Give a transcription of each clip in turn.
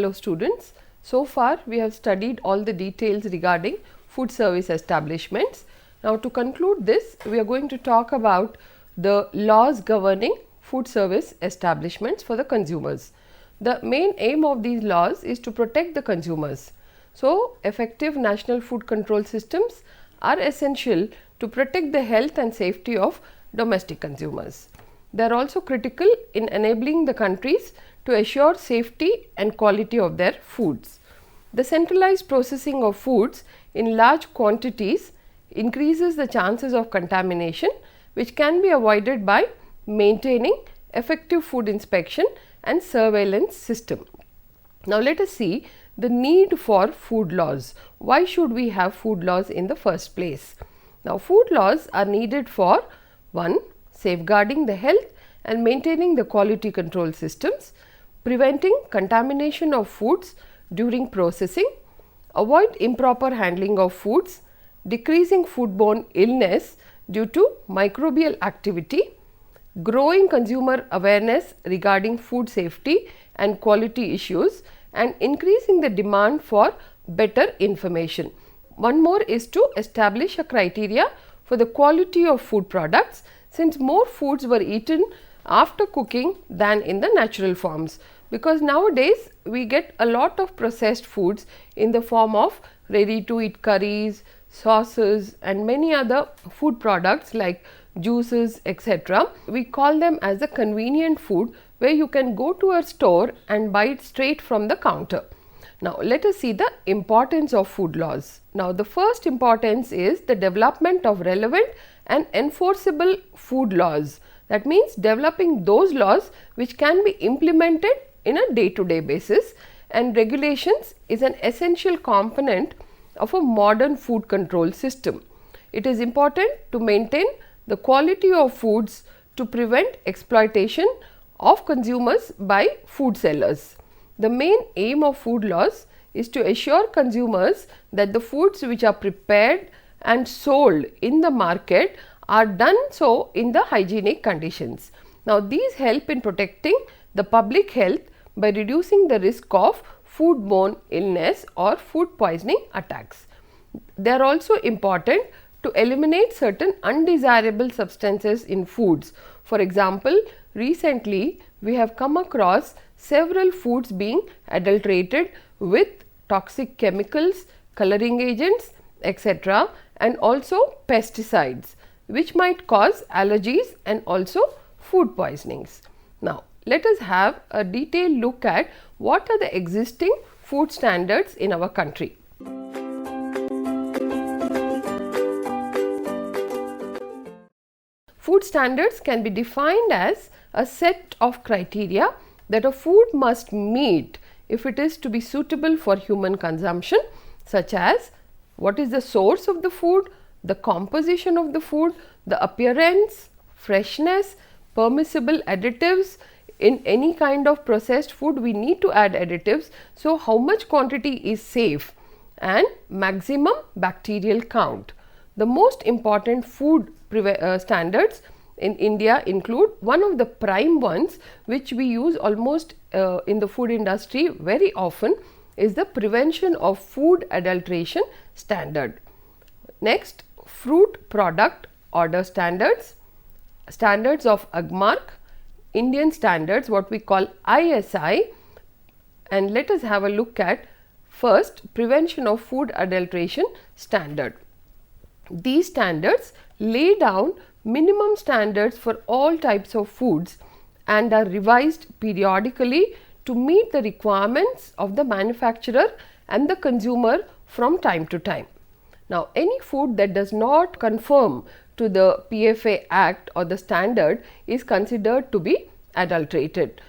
Hello students, so far we have studied all the details regarding food service establishments. Now to conclude this, we are going to talk about the laws governing food service establishments for the consumers. The main aim of these laws is to protect the consumers. So effective national food control systems are essential to protect the health and safety of domestic consumers. They are also critical in enabling the countries to assure safety and quality of their foods. The centralized processing of foods in large quantities increases the chances of contamination, which can be avoided by maintaining effective food inspection and surveillance system. Now let us see the need for food laws. Why should we have food laws in the first place? Now food laws are needed for 1. Safeguarding the health and maintaining the quality control systems, preventing contamination of foods during processing, avoid improper handling of foods, decreasing foodborne illness due to microbial activity, growing consumer awareness regarding food safety and quality issues, and increasing the demand for better information. One more is to establish a criteria for the quality of food products, since more foods were eaten after cooking than in the natural forms, because nowadays we get a lot of processed foods in the form of ready to eat curries, sauces and many other food products like juices, etc. We call them as a convenient food, where you can go to a store and buy it straight from the counter. Now let us see the importance of food laws. Now the first importance is the development of relevant and enforceable food laws. That means developing those laws which can be implemented in a day-to-day basis, and regulations is an essential component of a modern food control system. It is important to maintain the quality of foods to prevent exploitation of consumers by food sellers. The main aim of food laws is to assure consumers that the foods which are prepared and sold in the market are done so in the hygienic conditions. Now these help in protecting the public health by reducing the risk of foodborne illness or food poisoning attacks. They are also important to eliminate certain undesirable substances in foods. For example, recently we have come across several foods being adulterated with toxic chemicals, coloring agents, etc., and also pesticides, which might cause allergies and also food poisonings. Now let us have a detailed look at what are the existing food standards in our country. Food standards can be defined as a set of criteria that a food must meet if it is to be suitable for human consumption, such as what is the source of the food, the composition of the food, the appearance, freshness, permissible additives. In any kind of processed food we need to add additives, so how much quantity is safe, and maximum bacterial count. The most important food standards in India include one of the prime ones which we use almost in the food industry very often, is the Prevention of Food Adulteration Standard. Next, Fruit Product Order Standards, Standards of AGMARC, Indian standards what we call ISI, and let us have a look at first Prevention of Food Adulteration Standard. These standards lay down minimum standards for all types of foods and are revised periodically to meet the requirements of the manufacturer and the consumer from time to time. Now any food that does not conform to the PFA Act or the standard is considered to be adulterated,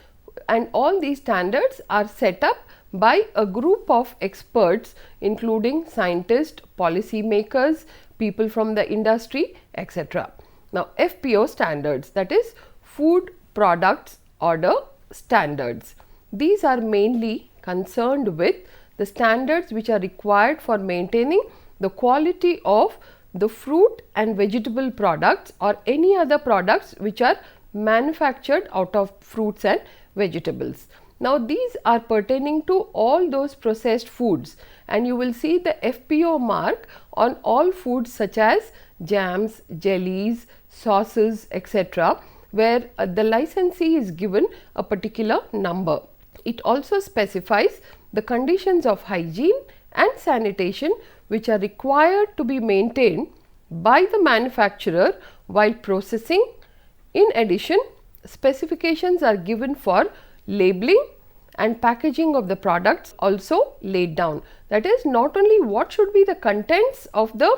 and all these standards are set up by a group of experts including scientists, policy makers, people from the industry, etc. Now FPO standards, that is Food Products Order Standards. These are mainly concerned with the standards which are required for maintaining the quality of the fruit and vegetable products or any other products which are manufactured out of fruits and vegetables. Now these are pertaining to all those processed foods, and you will see the FPO mark on all foods such as jams, jellies, sauces, etc., where the licensee is given a particular number. It also specifies the conditions of hygiene and sanitation which are required to be maintained by the manufacturer while processing. In addition, specifications are given for labeling and packaging of the products also laid down. That is, not only what should be the contents of the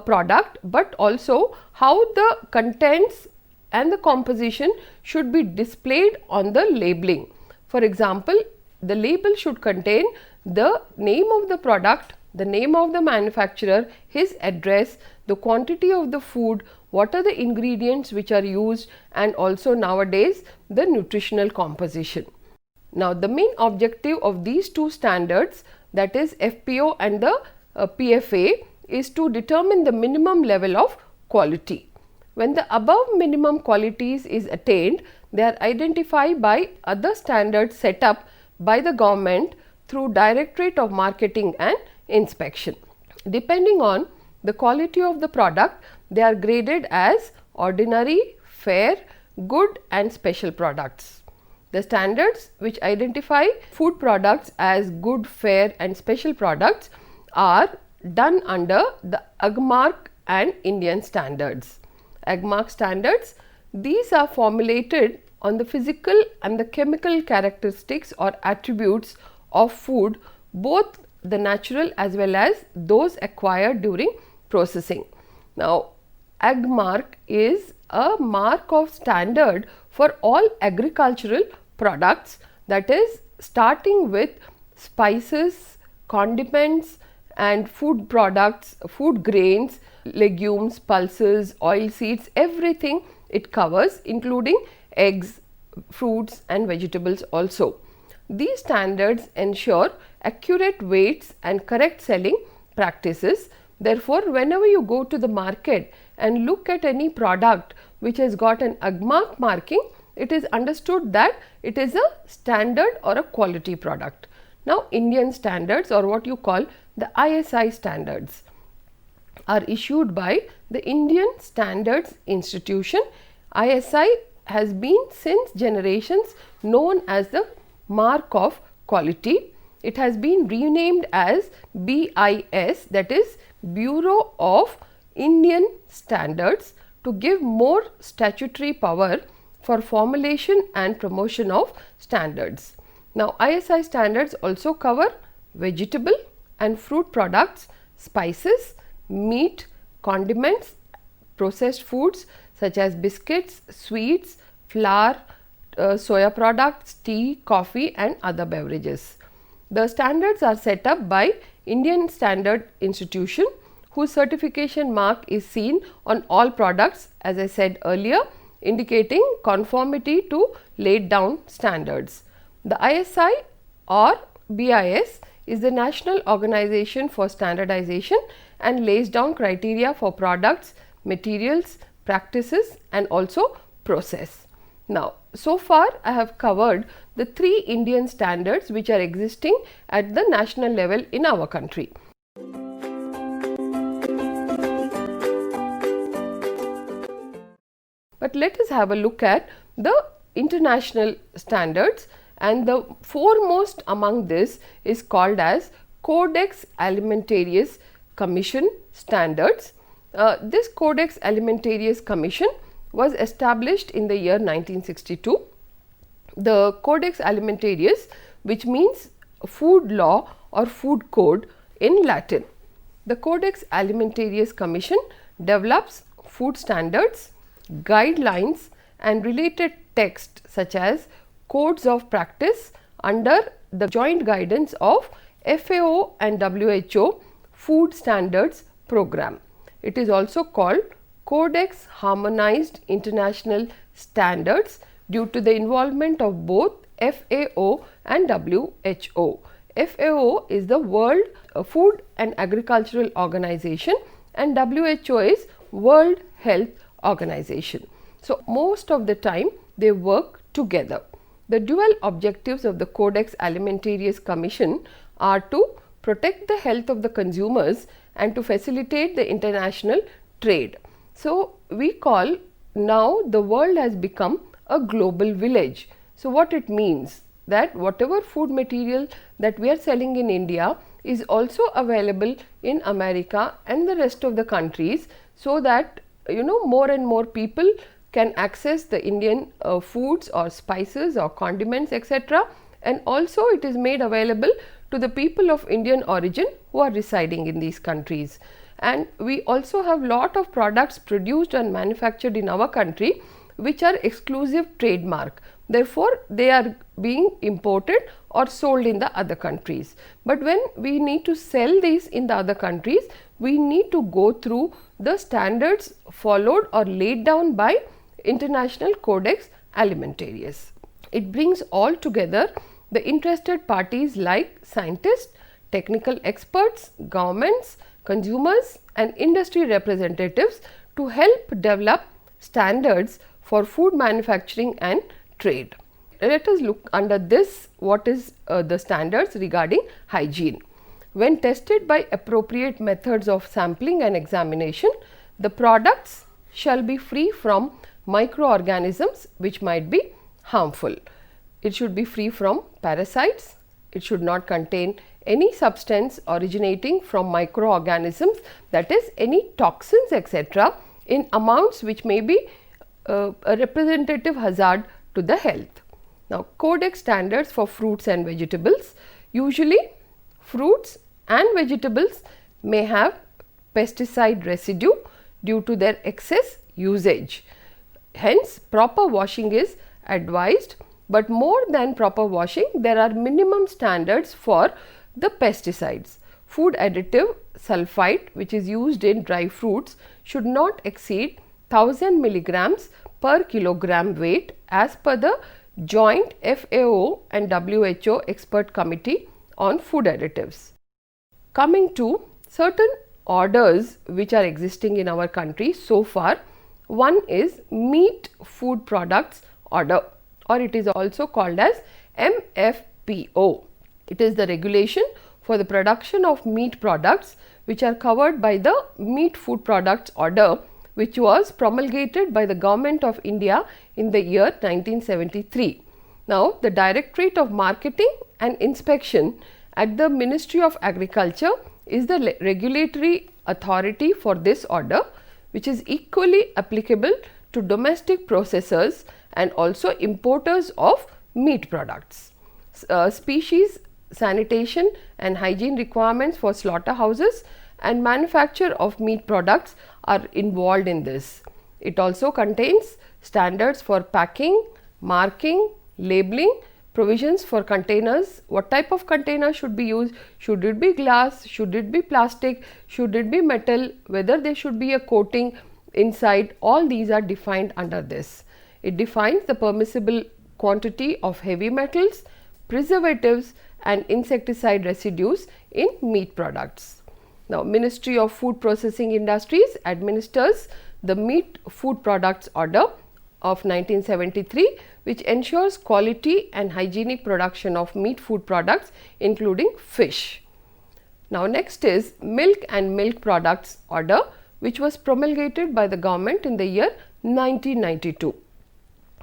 product, but also how the contents and the composition should be displayed on the labeling. For example, the label should contain the name of the product, the name of the manufacturer, his address, the quantity of the food, what are the ingredients which are used, and also nowadays the nutritional composition. Now the main objective of these two standards, that is FPO and the PFA, is to determine the minimum level of quality. When the above minimum qualities is attained, they are identified by other standards set up by the government through Directorate of Marketing and Inspection. Depending on the quality of the product, they are graded as ordinary, fair, good and special products. The standards which identify food products as good, fair and special products are done under the AGMARC and Indian standards. AGMARC standards, these are formulated on the physical and the chemical characteristics or attributes of food, both the natural as well as those acquired during processing. Now, AGMARC is a mark of standard for all agricultural products, that is starting with spices, condiments and food products, food grains, legumes, pulses, oil seeds, everything it covers, including eggs, fruits and vegetables also. These standards ensure accurate weights and correct selling practices. Therefore, whenever you go to the market and look at any product which has got an AGMARC marking, it is understood that it is a standard or a quality product. Now, Indian standards, or what you call the ISI standards, are issued by the Indian Standards Institution. ISI has been since generations known as the mark of quality. It has been renamed as BIS, that is Bureau of Indian Standards, to give more statutory power for formulation and promotion of standards. Now, ISI standards also cover vegetable and fruit products, spices, meat, condiments, processed foods such as biscuits, sweets, flour, soya products, tea, coffee and other beverages. The standards are set up by Indian Standard Institution, whose certification mark is seen on all products, as I said earlier, indicating conformity to laid down standards. The ISI or BIS is the National Organization for Standardization and lays down criteria for products, materials, practices and also process. Now, so far I have covered the 3 Indian standards which are existing at the national level in our country. But let us have a look at the international standards, and the foremost among this is called as Codex Alimentarius Commission Standards. This Codex Alimentarius Commission was established in the year 1962. The Codex Alimentarius, which means food law or food code in Latin. The Codex Alimentarius Commission develops food standards, guidelines and related text such as codes of practice under the joint guidance of FAO and WHO Food Standards Program. It is also called Codex Harmonized International Standards due to the involvement of both FAO and WHO. FAO is the World Food and Agricultural Organization and WHO is World Health Organization. So, most of the time they work together. The dual objectives of the Codex Alimentarius Commission are to protect the health of the consumers and to facilitate the international trade. So, we call now the world has become a global village. So, what it means that whatever food material that we are selling in India is also available in America and the rest of the countries, so that more and more people can access the Indian foods or spices or condiments, etc. And also it is made available to the people of Indian origin who are residing in these countries. And we also have lot of products produced and manufactured in our country which are exclusive trademark. Therefore, they are being imported or sold in the other countries. But when we need to sell these in the other countries, we need to go through the standards followed or laid down by International Codex Alimentarius. It brings all together the interested parties like scientists, technical experts, governments, consumers and industry representatives to help develop standards for food manufacturing and trade. Let us look under this what is the standards regarding hygiene. When tested by appropriate methods of sampling and examination, the products shall be free from microorganisms which might be harmful. It should be free from parasites. It should not contain any substance originating from microorganisms, that is any toxins etc. in amounts which may be a representative hazard to the health. Now, Codex standards for fruits and vegetables. Usually fruits and vegetables may have pesticide residue due to their excess usage. Hence, proper washing is advised, but more than proper washing, there are minimum standards for the pesticides. Food additive sulphite, which is used in dry fruits, should not exceed 1000 milligrams per kilogram weight as per the joint FAO and WHO expert committee on food additives. Coming to certain orders which are existing in our country so far, one is Meat Food Products Order, or it is also called as MFPO. It is the regulation for the production of meat products which are covered by the Meat Food Products Order, which was promulgated by the Government of India in the year 1973. Now, the Directorate of Marketing and Inspection at the Ministry of Agriculture is the regulatory authority for this order, which is equally applicable to domestic processors and also importers of meat products. Species, sanitation and hygiene requirements for slaughterhouses and manufacture of meat products are involved in this. It also contains standards for packing, marking, labeling, provisions for containers, what type of container should be used, should it be glass, should it be plastic, should it be metal, whether there should be a coating inside, all these are defined under this. It defines the permissible quantity of heavy metals, preservatives and insecticide residues in meat products. Now, Ministry of Food Processing Industries administers the Meat Food Products Order of 1973, which ensures quality and hygienic production of meat food products including fish. Now, next is Milk and Milk Products Order, which was promulgated by the government in the year 1992.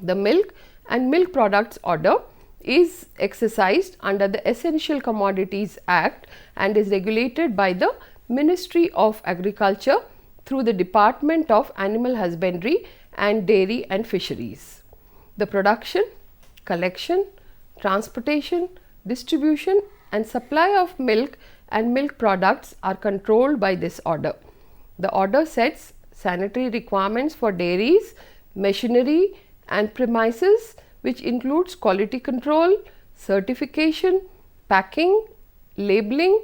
The Milk and Milk Products Order is exercised under the Essential Commodities Act and is regulated by the Ministry of Agriculture through the Department of Animal Husbandry and Dairy and Fisheries. The production, collection, transportation, distribution and supply of milk and milk products are controlled by this order. The order sets sanitary requirements for dairies, machinery and premises, which includes quality control, certification, packing, labeling,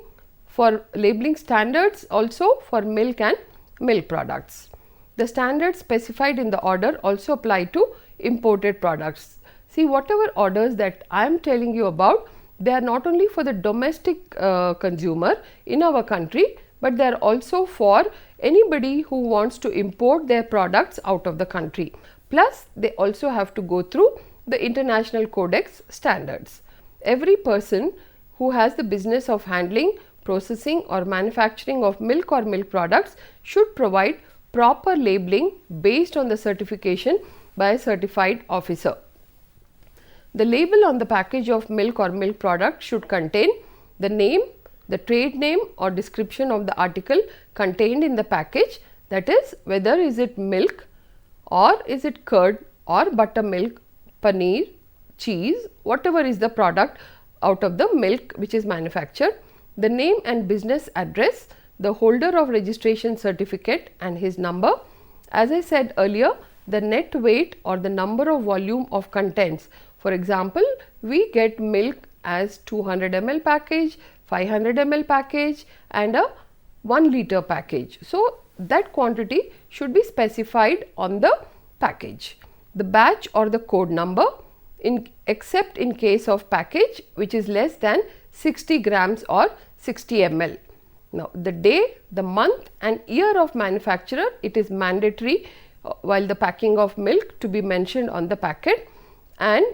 for labeling standards also for milk and milk products. The standards specified in the order also apply to imported products. See, whatever orders that I am telling you about, they are not only for the domestic consumer in our country, but they are also for anybody who wants to import their products out of the country. Plus, they also have to go through the International Codex standards. Every person who has the business of handling, processing or manufacturing of milk or milk products should provide proper labeling based on the certification by a certified officer. The label on the package of milk or milk product should contain the name, the trade name or description of the article contained in the package, that is whether is it milk or is it curd or buttermilk, paneer, cheese, whatever is the product out of the milk which is manufactured, the name and business address, the holder of registration certificate and his number. As I said earlier, the net weight or the number of volume of contents. For example, we get milk as 200 ml package, 500 ml package and a 1 liter package. So, that quantity should be specified on the package. The batch or the code number, except in case of package which is less than 60 grams or 60 ml. Now, the day, the month and year of manufacturer, it is mandatory while the packing of milk to be mentioned on the packet, and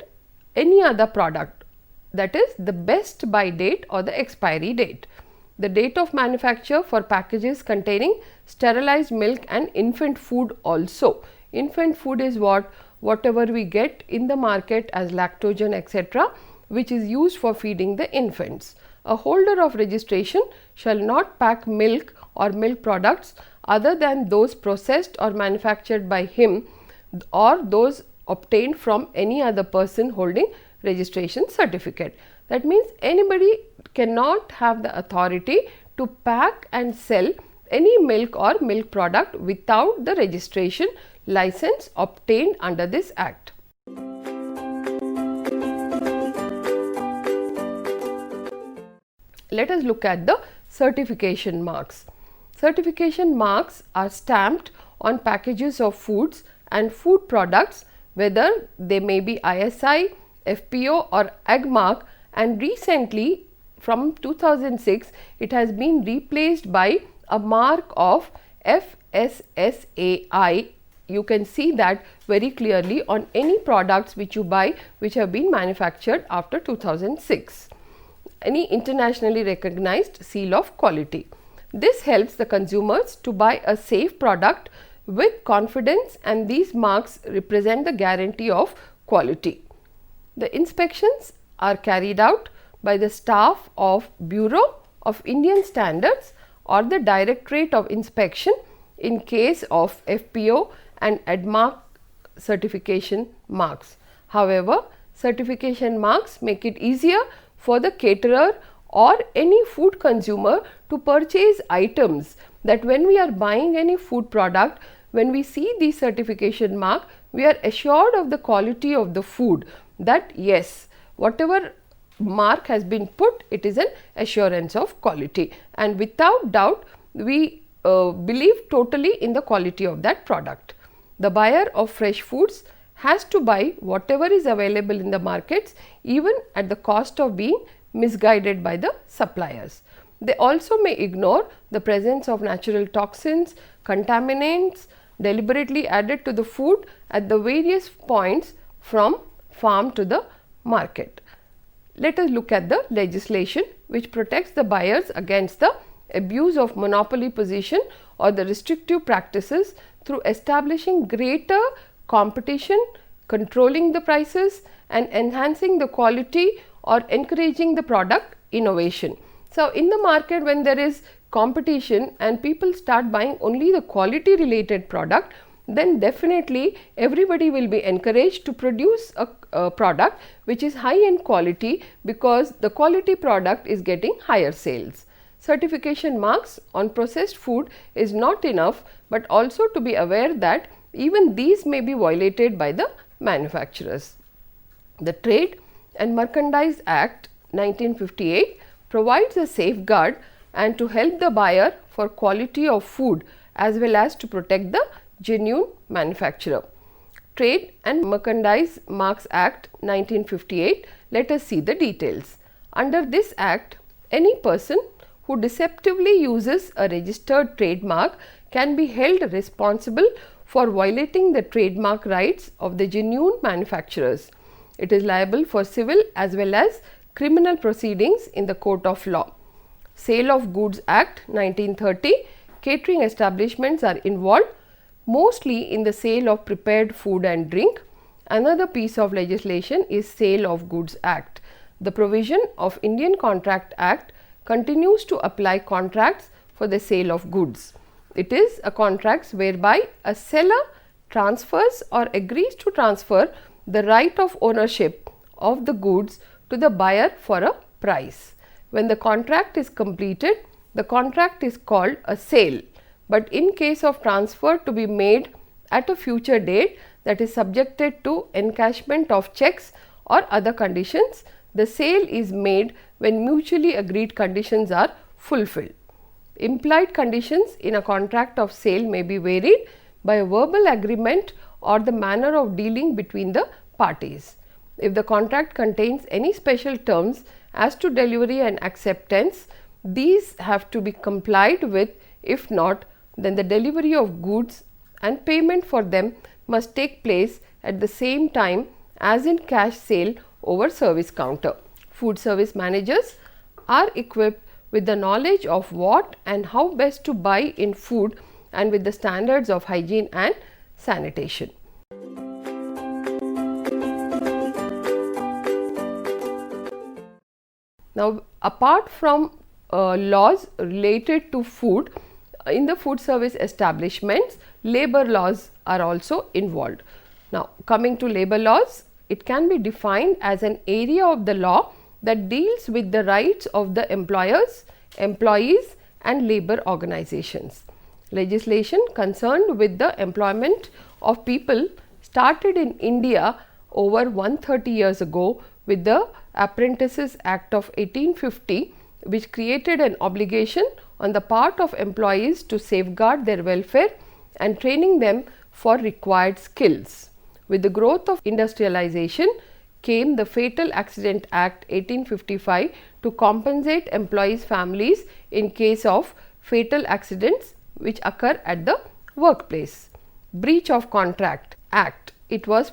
any other product, that is the best buy date or the expiry date. The date of manufacture for packages containing sterilized milk and infant food also. Infant food is whatever we get in the market as lactogen etc., which is used for feeding the infants. A holder of registration shall not pack milk or milk products other than those processed or manufactured by him or those obtained from any other person holding registration certificate. That means anybody cannot have the authority to pack and sell any milk or milk product without the registration license obtained under this act. Let us look at the certification marks. Certification marks are stamped on packages of foods and food products, whether they may be ISI, FPO or AgMark, and recently from 2006 it has been replaced by a mark of FSSAI. You can see that very clearly on any products which you buy which have been manufactured after 2006. Any internationally recognized seal of quality. This helps the consumers to buy a safe product with confidence, and these marks represent the guarantee of quality. The inspections are carried out by the staff of Bureau of Indian Standards or the Directorate of Inspection in case of FPO and AgMark certification marks. However, certification marks make it easier for the caterer or any food consumer to purchase items, that when we are buying any food product, when we see the certification mark, we are assured of the quality of the food, that yes, whatever mark has been put, it is an assurance of quality, and without doubt we believe totally in the quality of that product. The buyer of fresh foods has to buy whatever is available in the markets, even at the cost of being misguided by the suppliers. They also may ignore the presence of natural toxins, contaminants deliberately added to the food at the various points from farm to the market. Let us look at the legislation which protects the buyers against the abuse of monopoly position or the restrictive practices through establishing greater competition, controlling the prices and enhancing the quality or encouraging the product innovation. So, in the market when there is competition and people start buying only the quality related product, then definitely everybody will be encouraged to produce a product which is high in quality, because the quality product is getting higher sales. Certification marks on processed food is not enough, but also to be aware that even these may be violated by the manufacturers. The Trade and Merchandise Act 1958 provides a safeguard and to help the buyer for quality of food as well as to protect the genuine manufacturer. Trade and Merchandise Marks Act 1958, let us see the details. Under this act, any person who deceptively uses a registered trademark can be held responsible for violating the trademark rights of the genuine manufacturers. It is liable for civil as well as criminal proceedings in the court of law. Sale of Goods Act 1930, catering establishments are involved mostly in the sale of prepared food and drink. Another piece of legislation is Sale of Goods Act. The provision of Indian Contract Act continues to apply contracts for the sale of goods. It is a contract whereby a seller transfers or agrees to transfer the right of ownership of the goods to the buyer for a price. When the contract is completed, the contract is called a sale, but in case of transfer to be made at a future date that is subjected to encashment of checks or other conditions, the sale is made when mutually agreed conditions are fulfilled. Implied conditions in a contract of sale may be varied by a verbal agreement or the manner of dealing between the parties. If the contract contains any special terms as to delivery and acceptance, these have to be complied with. If not, then the delivery of goods and payment for them must take place at the same time as in cash sale over service counter. Food service managers are equipped with the knowledge of what and how best to buy in food and with the standards of hygiene and sanitation. Now, apart from laws related to food, in the food service establishments, labor laws are also involved. Now, coming to labor laws, it can be defined as an area of the law that deals with the rights of the employers, employees and labor organizations. Legislation concerned with the employment of people started in India over 130 years ago with the Apprentices Act of 1850, which created an obligation on the part of employees to safeguard their welfare and training them for required skills. With the growth of industrialization came the Fatal Accident Act 1855 to compensate employees' families in case of fatal accidents which occur at the workplace. Breach of Contract Act, it was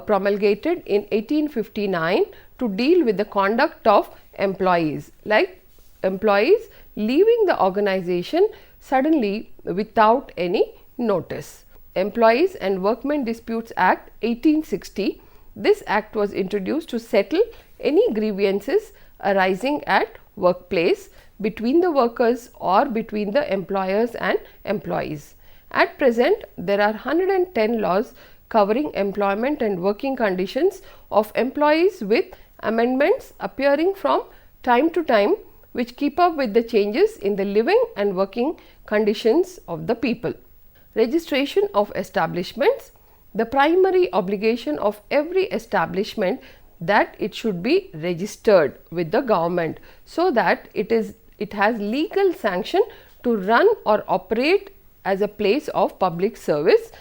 promulgated in 1859 to deal with the conduct of employees, like employees leaving the organization suddenly without any notice. Employees and Workmen Disputes Act 1860, this act was introduced to settle any grievances arising at workplace between the workers or between the employers and employees. At present, there are 110 laws covering employment and working conditions of employees, with amendments appearing from time to time which keep up with the changes in the living and working conditions of the people. Registration of establishments. The primary obligation of every establishment that it should be registered with the government so that it has legal sanction to run or operate as a place of public service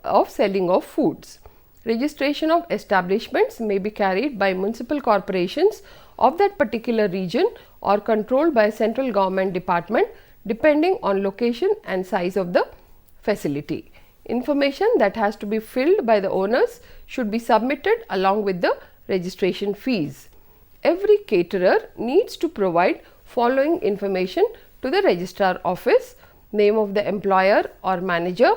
of selling of foods. Registration of establishments may be carried by municipal corporations of that particular region or controlled by a central government department depending on location and size of the facility. Information that has to be filled by the owners should be submitted along with the registration fees. Every caterer needs to provide following information to the registrar office: name of the employer or manager,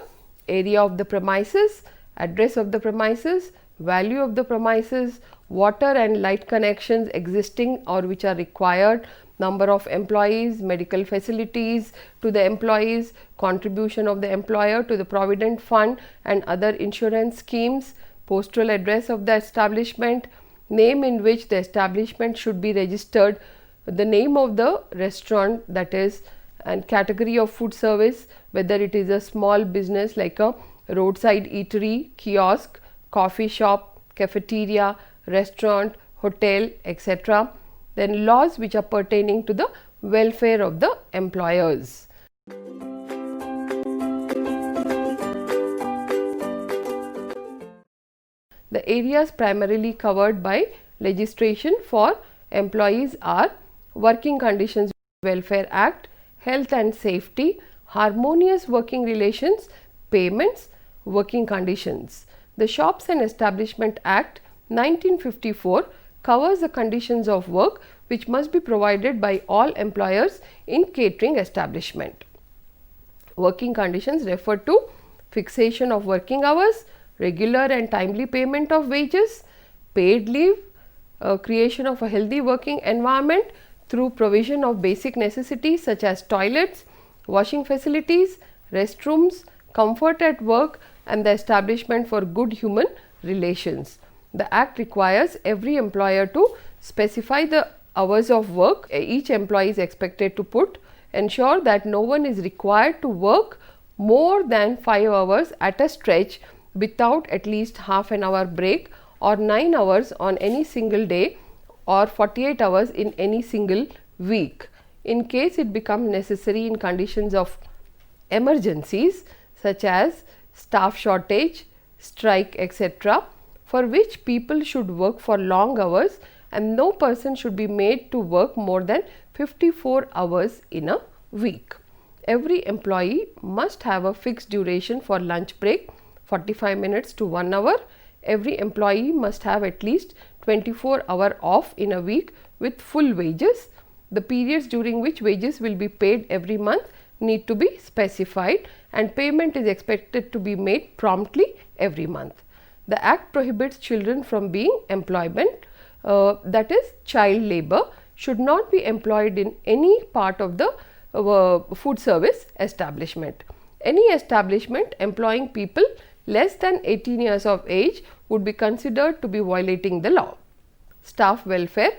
area of the premises, address of the premises, value of the premises, water and light connections existing or which are required, number of employees, medical facilities to the employees, contribution of the employer to the provident fund and other insurance schemes, postal address of the establishment, name in which the establishment should be registered, the name of the restaurant, that is, and category of food service, whether it is a small business like a roadside eatery, kiosk, coffee shop, cafeteria, restaurant, hotel, etc. Then laws which are pertaining to the welfare of the employers. The areas primarily covered by legislation for employees are Working Conditions Welfare Act, Health and Safety, Harmonious Working Relations, Payments, Working Conditions. The Shops and Establishment Act 1954 covers the conditions of work which must be provided by all employers in catering establishment. Working conditions refer to fixation of working hours, regular and timely payment of wages, paid leave, creation of a healthy working environment through provision of basic necessities such as toilets, washing facilities, restrooms, comfort at work, and the establishment for good human relations. The Act requires every employer to specify the hours of work each employee is expected to put, ensure that no one is required to work more than 5 hours at a stretch without at least half an hour break, or 9 hours on any single day, or 48 hours in any single week. In case it becomes necessary in conditions of emergencies such as staff shortage, strike, etc., for which people should work for long hours, and no person should be made to work more than 54 hours in a week. Every employee must have a fixed duration for lunch break, 45 minutes to 1 hour. Every employee must have at least 24 hours off in a week with full wages. The periods during which wages will be paid every month need to be specified, and payment is expected to be made promptly every month. The Act prohibits children from being employment, that is child labor should not be employed in any part of the food service establishment. Any establishment employing people less than 18 years of age would be considered to be violating the law. Staff welfare,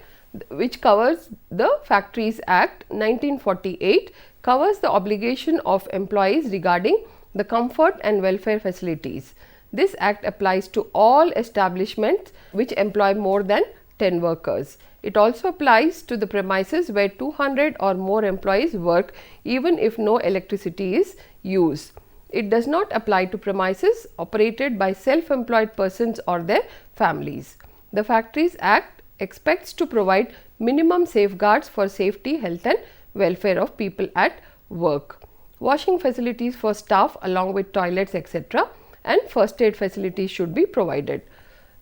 which covers the Factories Act 1948, covers the obligation of employees regarding the comfort and welfare facilities. This act applies to all establishments which employ more than 10 workers. It also applies to the premises where 200 or more employees work, even if no electricity is used. It does not apply to premises operated by self-employed persons or their families. The Factories Act expects to provide minimum safeguards for safety, health and welfare of people at work. Washing facilities for staff along with toilets, etc., and first aid facilities should be provided.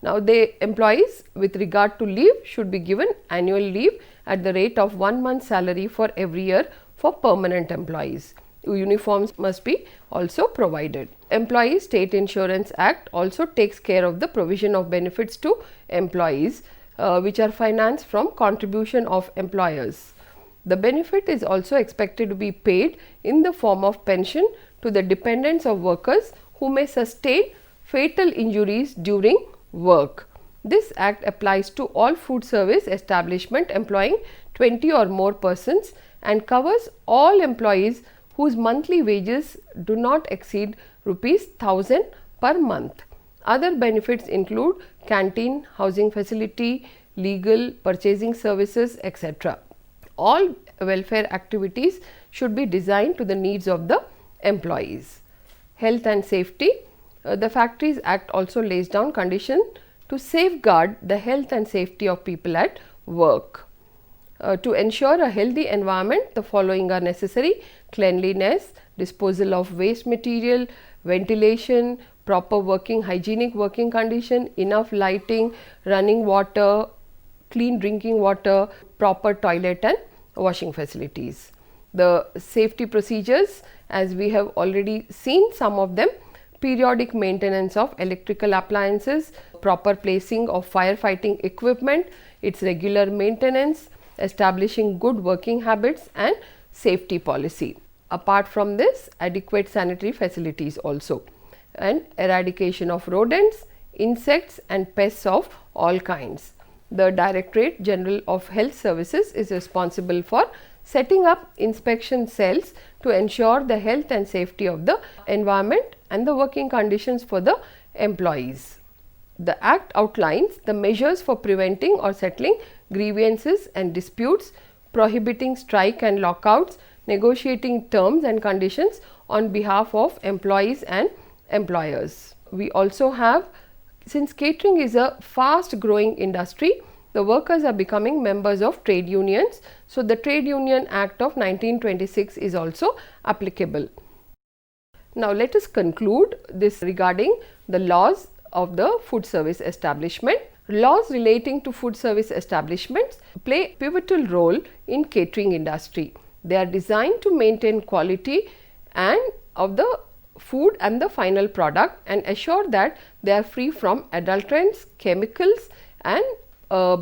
Now, the employees with regard to leave should be given annual leave at the rate of 1 month's salary for every year for permanent employees. Uniforms must be also provided. Employees State Insurance Act also takes care of the provision of benefits to employees which are financed from contribution of employers. The benefit is also expected to be paid in the form of pension to the dependents of workers who may sustain fatal injuries during work. This act applies to all food service establishment employing 20 or more persons and covers all employees whose monthly wages do not exceed ₹1,000 per month. Other benefits include canteen, housing facility, legal, purchasing services, etc. All welfare activities should be designed to the needs of the employees. Health and safety. The Factories Act also lays down conditions to safeguard the health and safety of people at work. To ensure a healthy environment, the following are necessary: cleanliness, disposal of waste material, ventilation, proper working, hygienic working condition, enough lighting, running water, clean drinking water, proper toilet and washing facilities. The safety procedures, as we have already seen some of them: periodic maintenance of electrical appliances, proper placing of firefighting equipment, its regular maintenance, establishing good working habits and safety policy. Apart from this, adequate sanitary facilities also, and eradication of rodents, insects and pests of all kinds. The Directorate General of Health Services is responsible for setting up inspection cells to ensure the health and safety of the environment and the working conditions for the employees. The Act outlines the measures for preventing or settling grievances and disputes, prohibiting strike and lockouts, negotiating terms and conditions on behalf of employees and employers. We also have, since catering is a fast growing industry, the workers are becoming members of trade unions. So, the Trade Union Act of 1926 is also applicable. Now, let us conclude this regarding the laws of the food service establishment. Laws relating to food service establishments play a pivotal role in catering industry. They are designed to maintain quality and of the food and the final product and assure that they are free from adulterants, chemicals and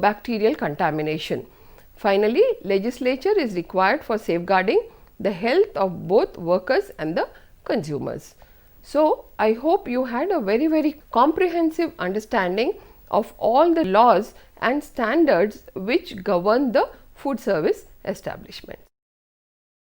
bacterial contamination. Finally, legislature is required for safeguarding the health of both workers and the consumers. So, I hope you had a very comprehensive understanding of all the laws and standards which govern the food service establishments.